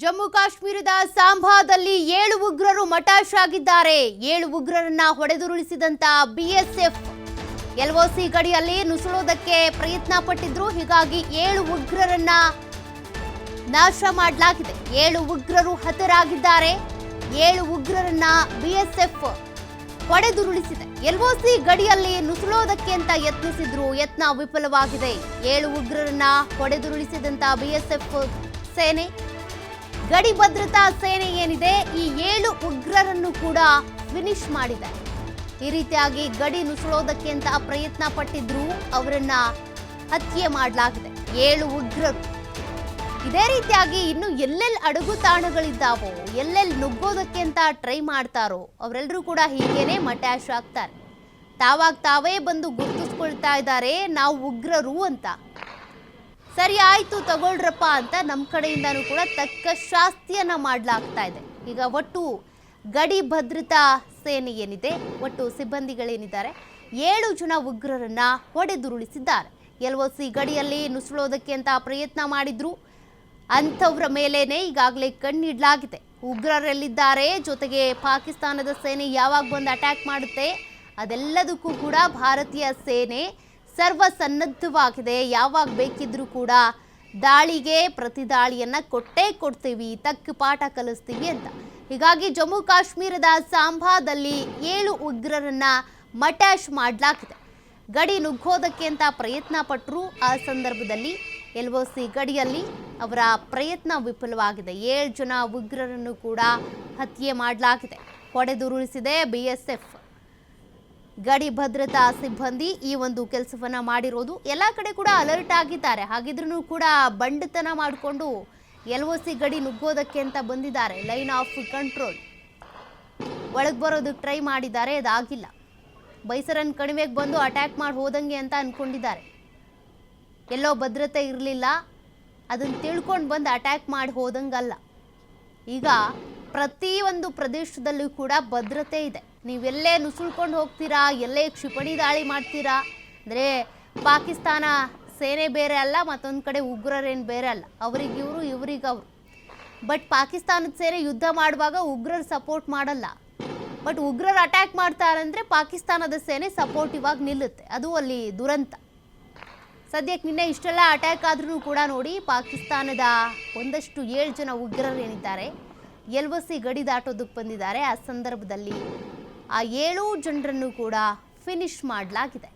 ಜಮ್ಮು ಕಾಶ್ಮೀರದ ಸಾಂಬಾದಲ್ಲಿ 7 ಉಗ್ರರು ಮಟಾಶ್ ಆಗಿದ್ದಾರೆ. 7 ಉಗ್ರರನ್ನ ಹೊಡೆದುರುಳಿಸಿದಂತ ಬಿಎಸ್ಎಫ್ ಎಲ್ಒಸಿ ಗಡಿಯಲ್ಲಿ ನುಸುಳೋದಕ್ಕೆ ಪ್ರಯತ್ನ ಪಟ್ಟಿದ್ರು. ಹೀಗಾಗಿ 7 ಉಗ್ರರನ್ನ ನಾಶ ಮಾಡಲಾಗಿದೆ. 7 ಉಗ್ರರು ಹತರಾಗಿದ್ದಾರೆ. 7 ಉಗ್ರರನ್ನ ಬಿಎಸ್ಎಫ್ ಹೊಡೆದುರುಳಿಸಿದೆ. ಎಲ್ಒಸಿ ಗಡಿಯಲ್ಲಿ ನುಸುಳೋದಕ್ಕೆ ಅಂತ ಯತ್ನಿಸಿದ್ರು. ಯತ್ನ ವಿಫಲವಾಗಿದೆ. 7 ಉಗ್ರರನ್ನ ಹೊಡೆದುರುಳಿಸಿದಂತ ಬಿಎಸ್ಎಫ್ ಸೇನೆ, ಗಡಿ ಭದ್ರತಾ ಸೇನೆ ಏನಿದೆ, ಈ 7 ಉಗ್ರರನ್ನು ಕೂಡ ಫಿನಿಶ್ ಮಾಡಿದೆ. ಈ ರೀತಿಯಾಗಿ ಗಡಿ ನುಸುಳೋದಕ್ಕೆ ಅಂತ ಪ್ರಯತ್ನ ಪಟ್ಟಿದ್ರು, ಅವರನ್ನ ಹತ್ಯೆ ಮಾಡಲಾಗಿದೆ. 7 ಉಗ್ರರು. ಇದೇ ರೀತಿಯಾಗಿ ಇನ್ನು ಎಲ್ಲೆಲ್ಲಿ ಅಡಗು ತಾಣಗಳಿದ್ದಾವೋ, ಎಲ್ಲೆಲ್ಲಿ ನುಗ್ಗೋದಕ್ಕೆ ಅಂತ ಟ್ರೈ ಮಾಡ್ತಾರೋ ಅವರೆಲ್ಲರೂ ಕೂಡ ಹೀಗೇನೆ ಮಟ್ಯಾಶ್ ಆಗ್ತಾರೆ. ತಾವಾಗ ತಾವೇ ಬಂದು ಗುರುತಿಸ್ಕೊಳ್ತಾ ಇದ್ದಾರೆ, ನಾವು ಉಗ್ರರು ಅಂತ. ಸರಿ ಆಯ್ತು ತಗೊಳ್ರಪ್ಪ ಅಂತ ನಮ್ಮ ಕಡೆಯಿಂದನೂ ಕೂಡ ತಕ್ಕ ಶಾಸ್ತಿಯನ್ನ ಮಾಡಲಾಗ್ತಾ ಇದೆ. ಈಗ ಒಟ್ಟು ಗಡಿ ಭದ್ರತಾ ಸೇನೆ ಏನಿದೆ, ಒಟ್ಟು ಸಿಬ್ಬಂದಿಗಳೇನಿದ್ದಾರೆ, 7 ಜನ ಉಗ್ರರನ್ನ ಹೊಡೆದುರುಳಿಸಿದ್ದಾರೆ. ಎಲ್ಒಸಿ ಗಡಿಯಲ್ಲಿ ನುಸುಳೋದಕ್ಕೆ ಅಂತ ಪ್ರಯತ್ನ ಮಾಡಿದ್ರು. ಅಂಥವ್ರ ಮೇಲೇನೆ ಈಗಾಗಲೇ ಕಣ್ಣಿಡ್ಲಾಗಿದೆ. ಉಗ್ರರೆಲ್ಲಿದ್ದಾರೆ, ಜೊತೆಗೆ ಪಾಕಿಸ್ತಾನದ ಸೇನೆ ಯಾವಾಗ ಬಂದು ಅಟ್ಯಾಕ್ ಮಾಡುತ್ತೆ, ಅದೆಲ್ಲದಕ್ಕೂ ಕೂಡ ಭಾರತೀಯ ಸೇನೆ ಸರ್ವಸನ್ನದ್ಧವಾಗಿದೆ. ಯಾವಾಗ ಬೇಕಿದ್ರೂ ಕೂಡ ದಾಳಿಗೆ ಪ್ರತಿದಾಳಿಯನ್ನ ಕೊಡ್ತೀವಿ, ತಕ್ಕ ಪಾಠ ಕಲಿಸ್ತೀವಿ ಅಂತ. ಹೀಗಾಗಿ ಜಮ್ಮು ಕಾಶ್ಮೀರದ ಸಾಂಬಾದಲ್ಲಿ 7 ಉಗ್ರರನ್ನ ಮಟ್ಯಾಶ್ ಮಾಡಲಾಗಿದೆ. ಗಡಿ ನುಗ್ಗೋದಕ್ಕೆ ಅಂತ ಪ್ರಯತ್ನ ಪಟ್ಟರು. ಆ ಸಂದರ್ಭದಲ್ಲಿ ಎಲ್ಒಸಿ ಗಡಿಯಲ್ಲಿ ಅವರ ಪ್ರಯತ್ನ ವಿಫಲವಾಗಿದೆ. 7 ಜನ ಉಗ್ರರನ್ನು ಕೂಡ ಹತ್ಯೆ ಮಾಡಲಾಗಿದೆ. ಹೊಡೆದುರುಳಿಸಿದೆ ಬಿಎಸ್ಎಫ್. ಗಡಿ ಭದ್ರತಾ ಸಿಬ್ಬಂದಿ ಈ ಒಂದು ಕೆಲಸವನ್ನ ಮಾಡಿರೋದು. ಎಲ್ಲ ಕಡೆ ಕೂಡ ಅಲರ್ಟ್ ಆಗಿದ್ದಾರೆ. ಹಾಗಿದ್ರೂ ಕೂಡ ಬಂಡತನ ಮಾಡಿಕೊಂಡು ಎಲ್ಒಸಿ ಗಡಿ ನುಗ್ಗೋದಕ್ಕೆ ಅಂತ ಬಂದಿದ್ದಾರೆ. ಲೈನ್ ಆಫ್ ಕಂಟ್ರೋಲ್ ಒಳಗೆ ಬರೋದಕ್ಕೆ ಟ್ರೈ ಮಾಡಿದ್ದಾರೆ, ಅದಾಗಿಲ್ಲ. ಬೈಸರನ್ ಕಣಿವೆಗೆ ಬಂದು ಅಟ್ಯಾಕ್ ಮಾಡಿ ಹೋದಂಗೆ ಅಂತ ಅನ್ಕೊಂಡಿದ್ದಾರೆ. ಎಲ್ಲೋ ಭದ್ರತೆ ಇರಲಿಲ್ಲ, ಅದನ್ನು ತಿಳ್ಕೊಂಡು ಬಂದು ಅಟ್ಯಾಕ್ ಮಾಡಿ ಹೋದಂಗಲ್ಲ. ಈಗ ಪ್ರತಿಯೊಂದು ಪ್ರದೇಶದಲ್ಲೂ ಕೂಡ ಭದ್ರತೆ ಇದೆ. ನೀವೆಲ್ಲೇ ನುಸುಳ್ಕೊಂಡು ಹೋಗ್ತೀರಾ, ಎಲ್ಲೇ ಕ್ಷಿಪಣಿ ದಾಳಿ ಮಾಡ್ತೀರಾ ಅಂದರೆ ಪಾಕಿಸ್ತಾನ ಸೇನೆ ಬೇರೆ ಅಲ್ಲ, ಮತ್ತೊಂದು ಕಡೆ ಉಗ್ರರೇನು ಬೇರೆ ಅಲ್ಲ. ಅವರಿಗಿವರು, ಇವರಿಗವರು. ಬಟ್ ಪಾಕಿಸ್ತಾನದ ಸೇನೆ ಯುದ್ಧ ಮಾಡುವಾಗ ಉಗ್ರರು ಸಪೋರ್ಟ್ ಮಾಡಲ್ಲ. ಬಟ್ ಉಗ್ರರು ಅಟ್ಯಾಕ್ ಮಾಡ್ತಾರಂದರೆ ಪಾಕಿಸ್ತಾನದ ಸೇನೆ ಸಪೋರ್ಟಿವ್ ಆಗಿ ನಿಲ್ಲುತ್ತೆ. ಅದು ಅಲ್ಲಿ ದುರಂತ. ಸದ್ಯಕ್ಕೆ ನಿನ್ನೆ ಇಷ್ಟೆಲ್ಲ ಅಟ್ಯಾಕ್ ಆದ್ರೂ ಕೂಡ ನೋಡಿ, ಪಾಕಿಸ್ತಾನದ ಒಂದಷ್ಟು 7 ಜನ ಉಗ್ರರು ಏನಿದ್ದಾರೆ ಎಲ್ಒಸಿ ಗಡಿ ದಾಟೋದಕ್ಕೆ ಬಂದಿದ್ದಾರೆ. ಆ ಸಂದರ್ಭದಲ್ಲಿ ಆ 7 ಜನರನ್ನು ಕೂಡ ಫಿನಿಶ್ ಮಾಡಲಾಗಿದೆ.